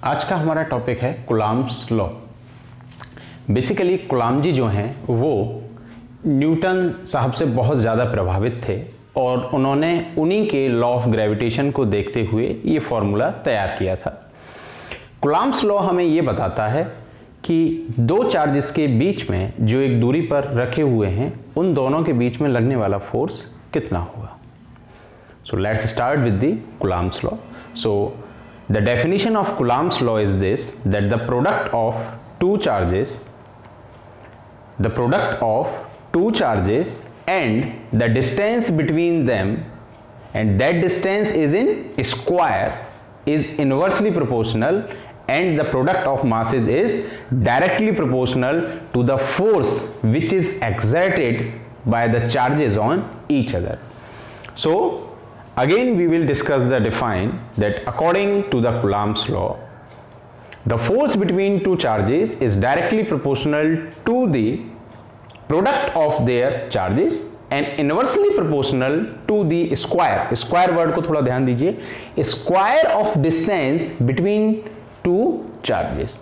आज का हमारा टॉपिक है कूलम्ब्स लॉ। बेसिकली कूलम्ब जी जो हैं वो न्यूटन साहब से बहुत ज़्यादा प्रभावित थे और उन्होंने उन्हीं के लॉ ऑफ ग्रेविटेशन को देखते हुए ये फॉर्मूला तैयार किया था। कूलम्ब्स लॉ हमें ये बताता है कि दो चार्जेस के बीच में जो एक दूरी पर रखे हुए हैं उन दोनों के बीच में लगने वाला फोर्स कितना होगा। So let's start with the Coulomb's law. So the definition of Coulomb's law is this, that the product of two charges and the distance between them, and that distance is in square, is inversely proportional, and the product of masses is directly proportional to the force which is exerted by the charges on each other. So again we will discuss the define that according to the Coulomb's law, the force between two charges is directly proportional to the product of their charges and inversely proportional to the square word को थोड़ा ध्यान दीजिए, square of distance between two charges,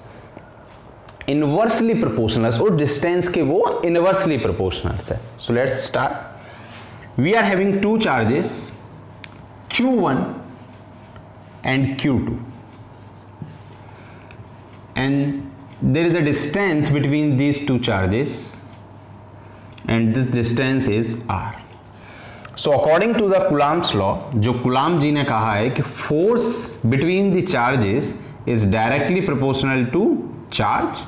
inversely proportional और distance के वो inversely proportional है। So let's start. We are having two charges Q1 and Q2, and there is a distance between these two charges and this distance is R. So according to the Coulomb's law, जो Coulomb जी ने कहा है कि force between the charges is directly proportional to charge,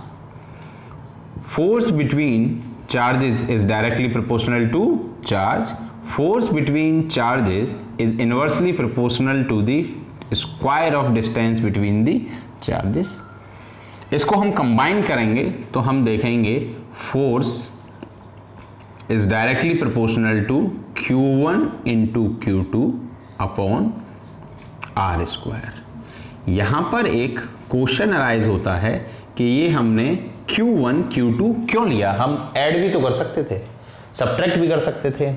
force between charges is directly proportional to charge, force between charges is inversely proportional to the square of distance between the charges. इसको हम combine करेंगे तो हम देखेंगे force is directly proportional to Q1 into Q2 upon R square. यहाँ पर एक question arise होता है कि ये हमने Q1 Q2 क्यों लिया। हम ऐड भी तो कर सकते थे, सब्ट्रैक्ट भी कर सकते थे,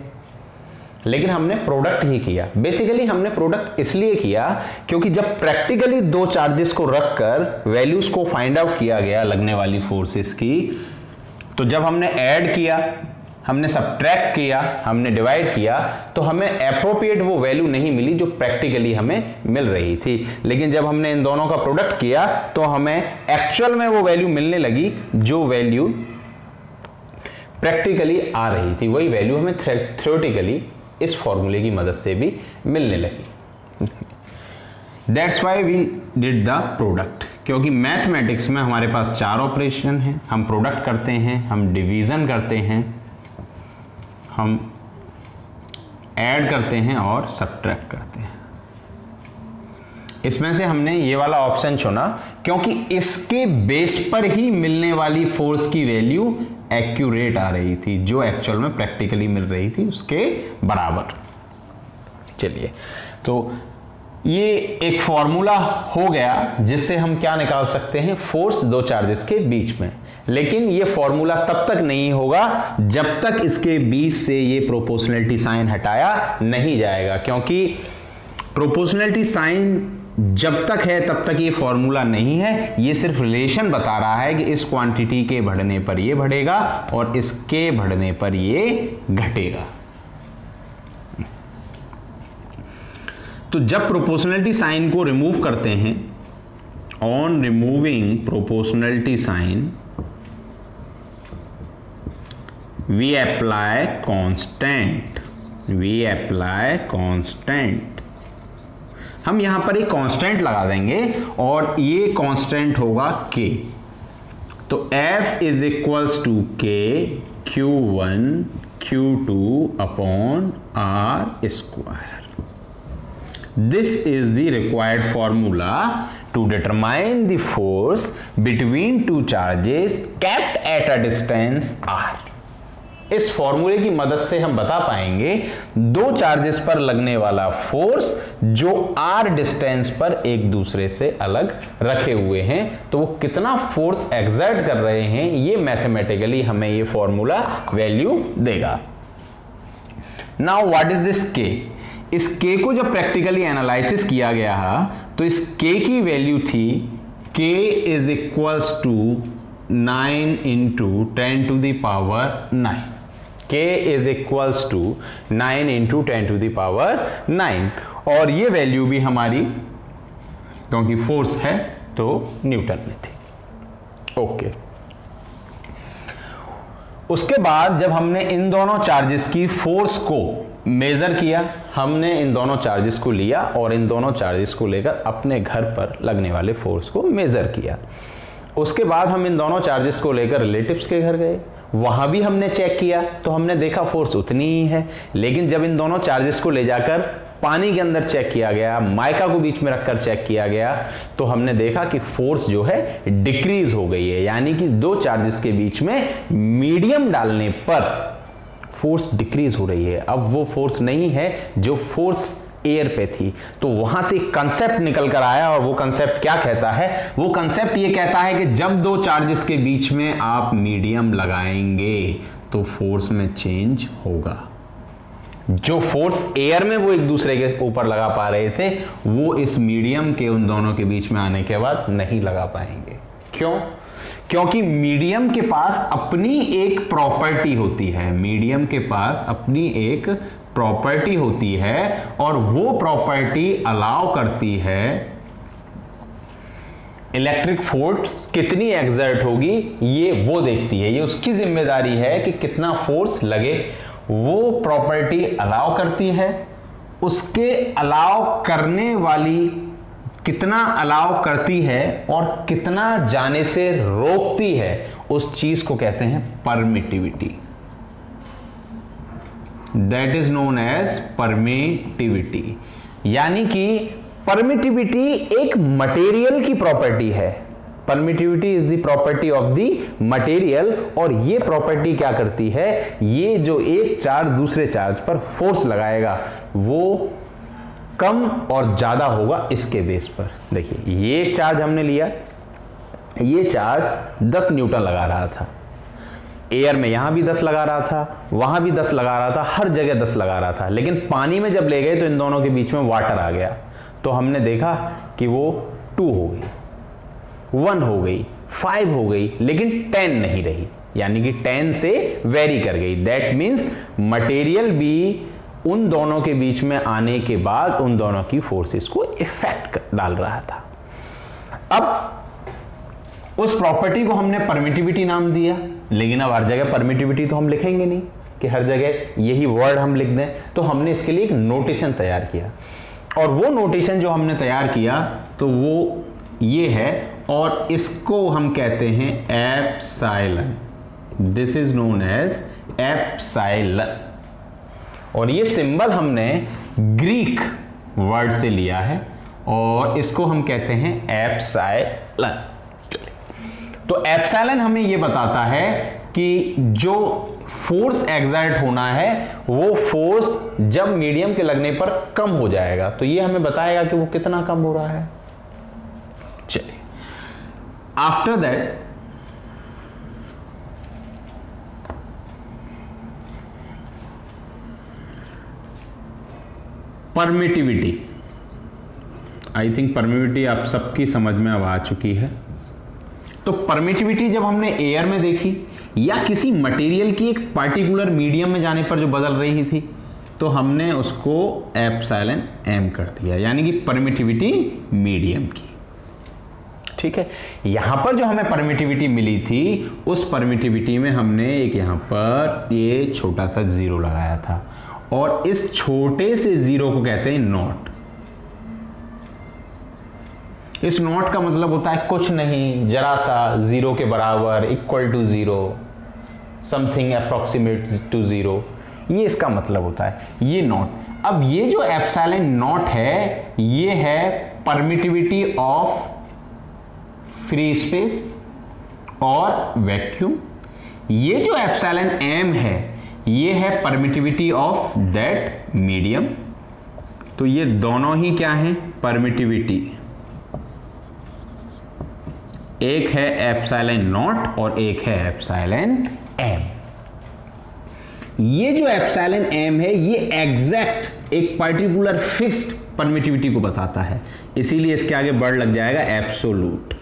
लेकिन हमने प्रोडक्ट ही किया। बेसिकली हमने प्रोडक्ट इसलिए किया क्योंकि जब प्रैक्टिकली दो चार्जेस को रखकर वैल्यूज को फाइंड आउट किया गया लगने वाली फोर्सेस की, तो जब हमने ऐड किया, हमने सब्ट्रैक्ट किया, हमने डिवाइड किया, तो हमें एप्रोप्रिएट वो वैल्यू नहीं मिली जो प्रैक्टिकली हमें मिल रही थी। लेकिन जब हमने इन दोनों का प्रोडक्ट किया तो हमें एक्चुअल में वो वैल्यू मिलने लगी जो वैल्यू प्रैक्टिकली आ रही थी, वही वैल्यू हमें थ्योरेटिकली इस फॉर्मूले की मदद से भी मिलने लगी। That's why we did the product, क्योंकि मैथमेटिक्स में हमारे पास चार ऑपरेशन हैं, हम प्रोडक्ट करते हैं, हम डिवीजन करते हैं, हम ऐड करते हैं और सब्ट्रैक्ट करते हैं। इसमें से हमने ये वाला ऑप्शन चुना क्योंकि इसके बेस पर ही मिलने वाली फोर्स की वैल्यू एक्यूरेट आ रही थी, जो एक्चुअल में प्रैक्टिकली मिल रही थी उसके बराबर। चलिए, तो ये एक फॉर्मूला हो गया जिससे हम क्या निकाल सकते हैं, फोर्स दो चार्जेस के बीच में। लेकिन ये फॉर्मूला तब तक नहीं होगा जब तक इसके बीच से ये प्रोपोर्शनलिटी साइन हटाया नहीं जाएगा, क्योंकि प्रोपोर्शनलिटी साइन जब तक है तब तक ये फॉर्मूला नहीं है। ये सिर्फ रिलेशन बता रहा है कि इस क्वांटिटी के बढ़ने पर ये बढ़ेगा और इसके बढ़ने पर ये घटेगा। तो जब प्रोपोर्शनलिटी साइन को रिमूव करते हैं, on removing proportionality sign we apply constant. हम यहां पर एक कांस्टेंट लगा देंगे और ये कांस्टेंट होगा k। तो F is equals to k Q1 Q2 upon R square. This is the required formula to determine the force between two charges kept at a distance r. इस फॉर्मूले की मदद से हम बता पाएंगे दो चार्जेस पर लगने वाला फोर्स जो r डिस्टेंस पर एक दूसरे से अलग रखे हुए हैं, तो वो कितना फोर्स एक्सर्ट कर रहे हैं, ये मैथमेटिकली हमें ये फॉर्मूला वैल्यू देगा। Now what is this k? इस k को जब प्रैक्टिकली एनालिसिस किया गया तो इस k की वैल्यू थी k is equals to 9 into 10 to the power 9। k is equals to 9 into 10 to the power 9, और ये वैल्यू भी हमारी, क्योंकि फोर्स है तो न्यूटन में थी। ओके, उसके बाद जब हमने इन दोनों चार्जेस की फोर्स को मेजर किया, हमने इन दोनों चार्जेस को लिया और इन दोनों चार्जेस को लेकर अपने घर पर लगने वाले फोर्स को मेजर किया। उसके बाद हम इन दोनों चार्जेस को लेकर रिलेटिव्स के घर गए, वहां भी हमने चेक किया तो हमने देखा फोर्स उतनी ही है। लेकिन जब इन दोनों चार्जेस को ले जाकर पानी के अंदर चेक किया गया, माइका को बीच में रखकर चेक किया गया, तो हमने देखा कि फोर्स जो है डिक्रीज हो गई है। यानी कि दो चार्जेस के बीच में मीडियम डालने पर फोर्स डिक्रीज हो रही है। अब वो फोर्स नहीं है जो फोर्स एयर पे थी। तो वहां से कंसेप्ट निकल कर आया, और वो कंसेप्ट क्या कहता है? वो कंसेप्ट ये कहता है कि जब दो चार्जेस के बीच में आप मीडियम लगाएंगे तो फोर्स में चेंज होगा। जो फोर्स एयर में वो एक दूसरे के ऊपर लगा पा रहे थे, वो इस मीडियम के उन दोनों के बीच में आने के बाद नहीं लगा पाएंगे। क्यों? क्योंकि मीडियम के पास अपनी एक प्रॉपर्टी होती है, मीडियम के पास अपनी एक प्रॉपर्टी होती है, और वो प्रॉपर्टी अलाउ करती है इलेक्ट्रिक फोर्स कितनी एग्जर्ट होगी, ये वो देखती है। ये उसकी जिम्मेदारी है कि कितना फोर्स लगे, वो प्रॉपर्टी अलाउ करती है। उसके अलाउ करने वाली कितना अलाउ करती है और कितना जाने से रोकती है, उस चीज को कहते हैं permittivity. That is known as permittivity. यानी कि परमिटिविटी एक मटेरियल की प्रॉपर्टी है। Permittivity is the property of the material, और ये प्रॉपर्टी क्या करती है? ये जो एक चार्ज दूसरे चार्ज पर फोर्स लगाएगा वो कम और ज्यादा होगा इसके बेस पर। देखिए, ये चार्ज हमने लिया, ये चार्ज 10 न्यूटन लगा रहा था एयर में, यहां भी 10 लगा रहा था, वहां भी 10 लगा रहा था, हर जगह 10 लगा रहा था। लेकिन पानी में जब ले गए तो इन दोनों के बीच में वाटर आ गया, तो हमने देखा कि वो 2 हो गई, 1 हो गई, 5 हो गई, लेकिन 10 नहीं रही। यानी कि 10 से वेरी कर गई। दैट मीन्स मटेरियल भी उन दोनों के बीच में आने के बाद उन दोनों की फोर्सेस को इफेक्ट डाल रहा था। अब उस प्रॉपर्टी को हमने परमिटिविटी नाम दिया, लेकिन अब हर जगह परमिटिविटी तो हम लिखेंगे नहीं कि हर जगह यही वर्ड हम लिख दें, तो हमने इसके लिए एक नोटेशन तैयार किया, और वो नोटेशन जो हमने तैयार किया तो वो ये है, और इसको हम कहते हैं epsilon. This is known as epsilon, और ये सिंबल हमने ग्रीक वर्ड से लिया है, और इसको हम कहते हैं एप्सिलॉन। तो एप्सिलॉन हमें ये बताता है कि जो फोर्स एक्सर्ट होना है वो फोर्स जब मीडियम के लगने पर कम हो जाएगा, तो ये हमें बताएगा कि वो कितना कम हो रहा है। चलिए, after that permittivity, I think permittivity आप सबकी समझ में अब आ चुकी है। तो परमिटिविटी जब हमने एयर में देखी या किसी मटेरियल की एक पार्टिकुलर मीडियम में जाने पर जो बदल रही थी, तो हमने उसको एप्सिलॉन एम कर दिया, यानी कि परमिटिविटी मीडियम की। ठीक है, यहां पर जो हमें परमिटिविटी मिली थी, उस परमिटिविटी में हमने एक यहां पर ये छोटा सा जीरो लगाया था, और इस छोटे से जीरो को कहते हैं नॉट। इस नॉट का मतलब होता है कुछ नहीं, जरा सा, जीरो के बराबर, equal to zero, something approximate to zero, ये इसका मतलब होता है, ये नॉट। अब ये जो एप्सिलॉन नॉट है, ये है परमिटिविटी ऑफ फ्री स्पेस और वैक्यूम। ये जो एप्सिलॉन एम है, ये है परमिटिविटी ऑफ दैट मीडियम। तो ये दोनों ही क्या हैं? परमिटिविटी। एक है एप्सिलॉन नॉट और एक है एप्सिलॉन एम। ये जो एप्सिलॉन एम है, ये एग्जैक्ट एक पर्टिकुलर फिक्स्ड परमिटिविटी को बताता है, इसीलिए इसके आगे वर्ड लग जाएगा एब्सोलूट।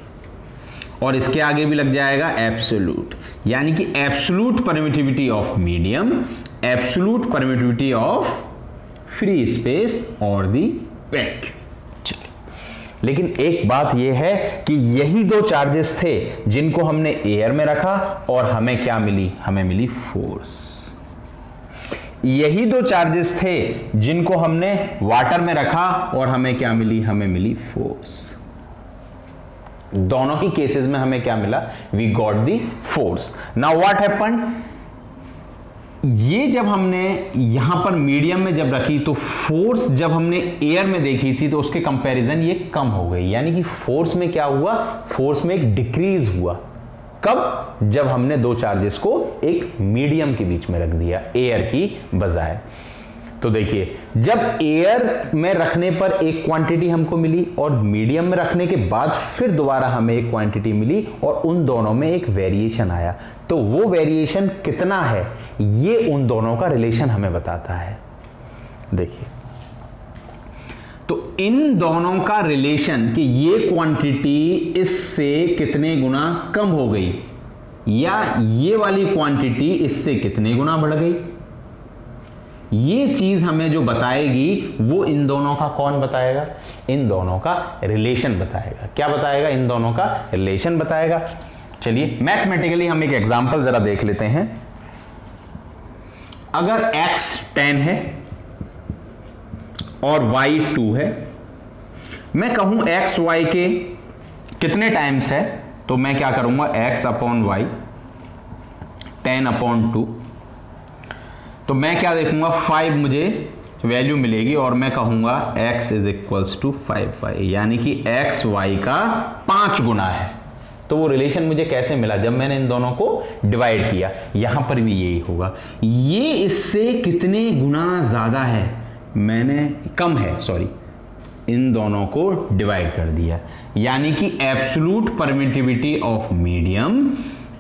और इसके आगे भी लग जाएगा एब्सोल्यूट, यानी कि absolute permittivity of medium, absolute permittivity of free space और दी वैक्यूम। लेकिन एक बात यह है कि यही दो चार्जेस थे जिनको हमने एयर में रखा और हमें क्या मिली, हमें मिली फोर्स। यही दो चार्जेस थे जिनको हमने वाटर में रखा और हमें क्या मिली, हमें मिली फोर्स। दोनों ही केसेस में हमें क्या मिला, we got the force. Now what happened, ये जब हमने यहां पर मीडियम में जब रखी तो फोर्स जब हमने एयर में देखी थी तो उसके कंपैरिजन ये कम हो गई, यानी कि फोर्स में क्या हुआ, फोर्स में एक डिक्रीज हुआ। कब, जब हमने दो चार्जेस को एक मीडियम के बीच में रख दिया एयर की बजाय। तो देखिए, जब एयर में रखने पर एक क्वांटिटी हमको मिली और मीडियम में रखने के बाद फिर दोबारा हमें एक क्वांटिटी मिली और उन दोनों में एक वेरिएशन आया, तो वो वेरिएशन कितना है ये उन दोनों का रिलेशन हमें बताता है। देखिए, तो इन दोनों का रिलेशन कि ये क्वांटिटी इससे कितने गुना कम हो गई या ये वाली क्वांटिटी इससे कितने गुना बढ़ गई, ये चीज हमें जो बताएगी वो इन दोनों का कौन बताएगा, इन दोनों का रिलेशन बताएगा। क्या बताएगा, इन दोनों का रिलेशन बताएगा। चलिए मैथमेटिकली हम एक एग्जांपल जरा देख लेते हैं। अगर x 10 है और y 2 है, मैं कहूं x y के कितने टाइम्स है, तो मैं क्या करूंगा, x अपॉन वाई 10 अपॉन 2, तो मैं क्या देखूंगा, 5 मुझे वैल्यू मिलेगी और मैं कहूंगा x is equals to 5y, यानी कि x y का 5 गुना है। तो वो रिलेशन मुझे कैसे मिला, जब मैंने इन दोनों को डिवाइड किया। यहां पर भी यही होगा, ये इससे कितने गुना ज्यादा है, मैंने कम है सॉरी, इन दोनों को डिवाइड कर दिया, यानी कि absolute permittivity of medium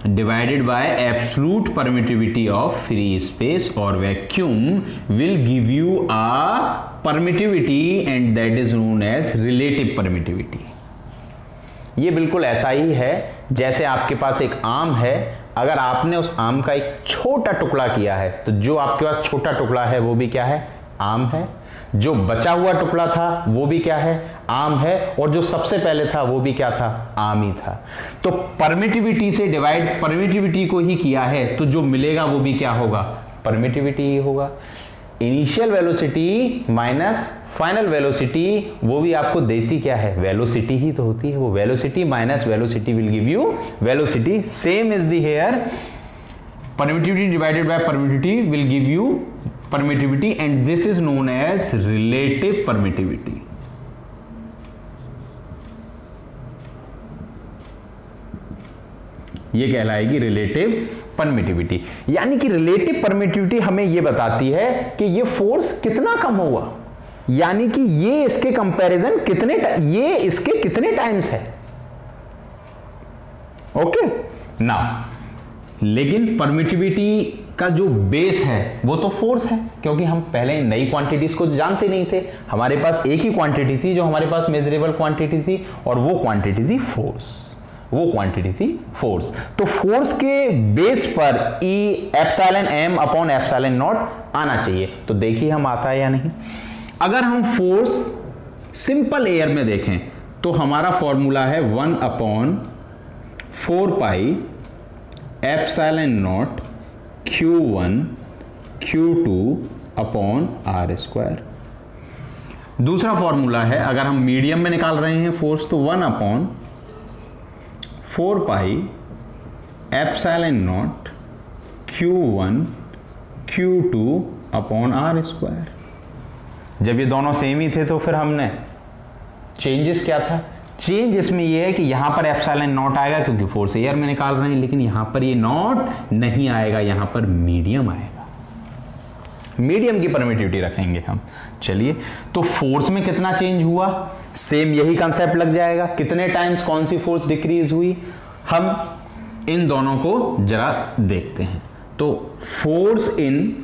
divided by absolute permittivity of free space or vacuum will give you a permittivity and that is known as relative permittivity। ये बिल्कुल ऐसा ही है जैसे आपके पास एक आम है, अगर आपने उस आम का एक छोटा टुकड़ा किया है तो जो आपके पास छोटा टुकड़ा है वो भी क्या है, आम है। जो बचा हुआ टुकड़ा था वो भी क्या है, आम है। और जो सबसे पहले था वो भी क्या था, आम ही था। तो परमिटिविटी से डिवाइड परमिटिविटी को ही किया है तो जो मिलेगा वो भी क्या होगा, परमिटिविटी ही होगा। Initial velocity minus final velocity, वो भी आपको देती क्या है, वेलोसिटी ही तो होती है। वो velocity minus velocity will give you velocity. Same is the here, permittivity divided by permittivity will give you permittivity and this is known as relative permittivity। ये कहलाएगी रिलेटिव परमिटिविटी। यानी कि रिलेटिव परमिटिविटी हमें ये बताती है कि ये फोर्स कितना कम हुआ, यानी कि ये इसके कंपैरिजन कितने, ये इसके कितने टाइम्स है। ओके नाउ, लेकिन परमिटिविटी का जो बेस है वो तो फोर्स है, क्योंकि हम पहले नई क्वांटिटीज को जानते नहीं थे। हमारे पास एक ही क्वांटिटी थी जो हमारे पास मेजरेबल क्वांटिटी थी और वो क्वांटिटी थी फोर्स, वो क्वांटिटी थी फोर्स। तो फोर्स के बेस पर E epsilon m upon epsilon not आना चाहिए। तो देखिए हम आता है या नहीं। अगर हम फोर्स सिंपल एयर में देखें तो हमारा फॉर्मूला है 1 upon 4 pi epsilon not Q1 Q2 upon R square. दूसरा फॉर्मूला है, अगर हम मीडियम में निकाल रहे हैं फोर्स, तो 1 upon 4 pi epsilon not Q1 Q2 upon R square. जब ये दोनों सेम ही थे तो फिर हमने चेंजेस क्या था, चेंज इसमें यह है कि यहां पर एप्सिलॉन नॉट आएगा क्योंकि फोर्स एयर में निकाल रहे हैं, लेकिन यहां पर ये नॉट नहीं आएगा, यहां पर मीडियम आएगा। मीडियम की परमिटिविटी रखेंगे हम। चलिए, तो फोर्स में कितना चेंज हुआ, सेम यही कंसेप्ट लग जाएगा। कितने टाइम्स कौन सी फोर्स डिक्रीज हुई, हम इन दोनों को जरा देखते हैं। तो force in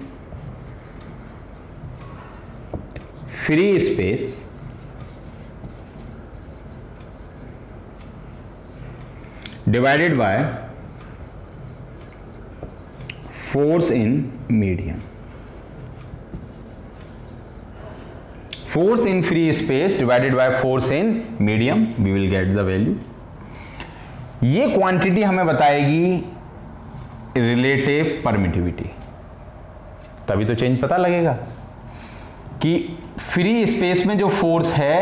free space divided by force in medium. Force in free space divided by force in medium, we will get the value. ये क्वांटिटी हमें बताएगी रिलेटिव परमिटिविटी, तभी तो चेंज पता लगेगा कि फ्री स्पेस में जो फोर्स है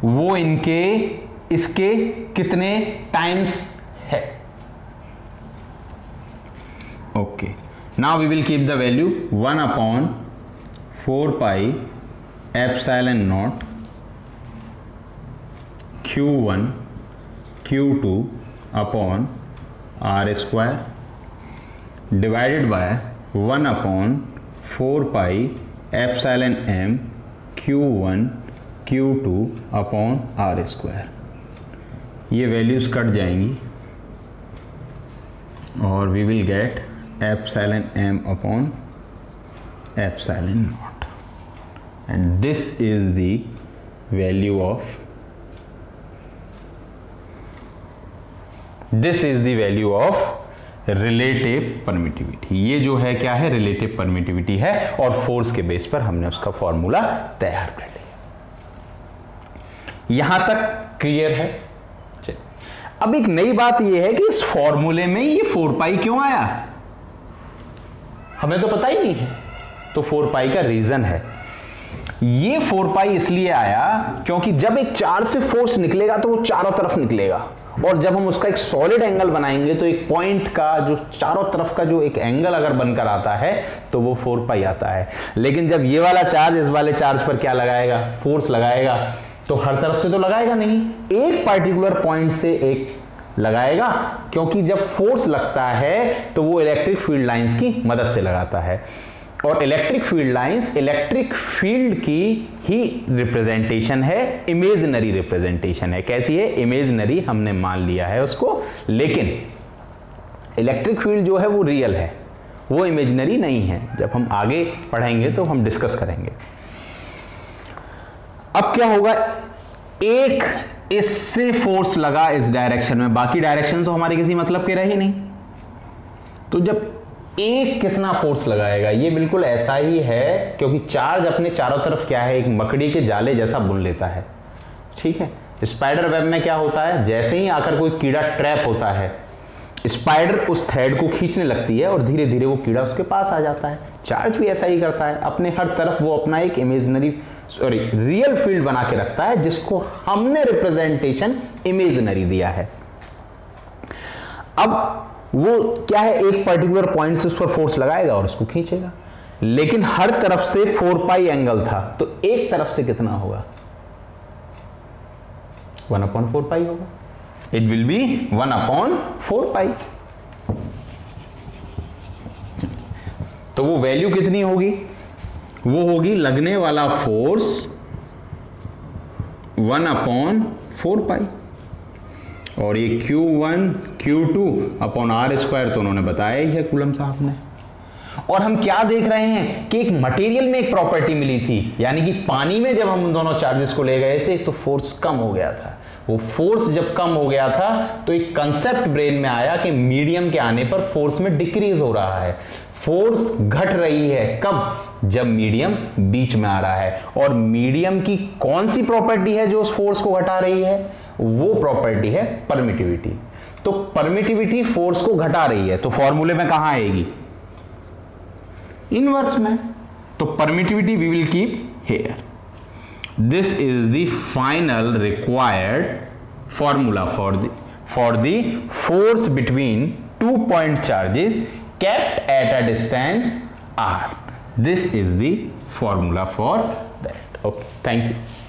वो इसके कितने टाइम्स है. Okay, now we will keep the value 1/4 pi epsilon not Q1 Q2 upon R square divided by 1/4 pi epsilon m Q1 Q2 upon R square. ये वैल्यूज कट जाएंगी और we will get epsilon m upon epsilon not, and this is the value of relative permittivity. ये जो है क्या है, relative permittivity है, और फोर्स के बेस पर हमने उसका फॉर्मूला तैयार कर लिया. यहां तक क्लियर है. चलिए, अब एक नई बात यह है कि इस फॉर्मूले में ये 4 पाई क्यों आया, हमें तो पता ही नहीं है. तो 4 पाई का रीजन है, ये 4 पाई इसलिए आया क्योंकि जब एक चार्ज से फोर्स निकलेगा तो वो चारों तरफ निकलेगा, और जब हम उसका एक सॉलिड एंगल बनाएंगे तो एक पॉइंट का जो चारों तरफ का जो एक एंगल अगर बनकर आता है तो वो 4 पाई आता है. लेकिन जब ये वाला चार्ज इस वाले चार्ज पर क्या लगाएगा, फोर्स लगाएगा, तो हर तरफ से तो लगाएगा नहीं, एक पार्टिकुलर पॉइंट से एक लगाएगा, क्योंकि जब फोर्स लगता है तो वो इलेक्ट्रिक फील्ड लाइंस की मदद से लगाता है, और electric field lines electric field की ही रिप्रेजेंटेशन है, इमेजिनरी रिप्रेजेंटेशन है. कैसी है, इमेजिनरी हमने मान लिया है उसको, लेकिन इलेक्ट्रिक फील्ड जो है वो रियल है, वो इमेजिनरी नहीं है. जब हम आगे पढ़ेंगे तो हम डिस्कस करेंगे. अब क्या होगा, एक इससे फोर्स लगा इस डायरेक्शन में, बाकी डायरेक्शन तो हमारे किसी मतलब के रहे नहीं. तो जब एक कितना फोर्स लगाएगा, ये बिल्कुल ऐसा ही है, क्योंकि चार्ज अपने चारों तरफ क्या है, एक मकड़ी के जाले जैसा बुन लेता है. ठीक है, स्पाइडर वेब में क्या होता है, जैसे ही आकर कोई कीड़ा ट्रैप होता है, स्पाइडर उस थ्रेड को खींचने लगती है और धीरे धीरे वो कीड़ा उसके पास आ जाता है. चार्ज भी ऐसा ही करता है, अपने हर तरफ वो अपना एक रियल फील्ड बना के रखता है, जिसको हमने रिप्रेजेंटेशन इमेजिनरी दिया है. अब वो क्या है, एक पर्टिकुलर पॉइंट से उस पर फोर्स लगाएगा और उसको खींचेगा, लेकिन हर तरफ से 4 पाई एंगल था, तो एक तरफ से कितना होगा, 1/4 पाई होगा. इट विल बी 1/4 पाई. तो वो वैल्यू कितनी होगी, वो होगी लगने वाला फोर्स 1/4 पाई, और ये Q1 Q2 upon R square तो उन्होंने बताया ही है कूलम साहब ने. और हम क्या देख रहे हैं कि एक मटेरियल में एक प्रॉपर्टी मिली थी, यानी कि पानी में जब हम दोनों चार्जेस को ले गए थे तो फोर्स कम हो गया था. वो फोर्स जब कम हो गया था तो एक कंसेप्ट ब्रेन में आया कि मीडियम के आने पर फोर्स में डिक्रीज हो रहा है, फोर्स घट रही है. कब, जब मीडियम बीच में आ रहा है. और मीडियम की कौन सी प्रॉपर्टी है जो उस फोर्स को घटा रही है, वो प्रॉपर्टी है परमिटिविटी. तो परमिटिविटी फोर्स को घटा रही है, तो फॉर्मूले में कहां आएगी, इनवर्स में. तो permittivity we will keep here. This is the final required formula for the force between 2 point charges kept at a distance r. This is the formula for that. Okay, thank you.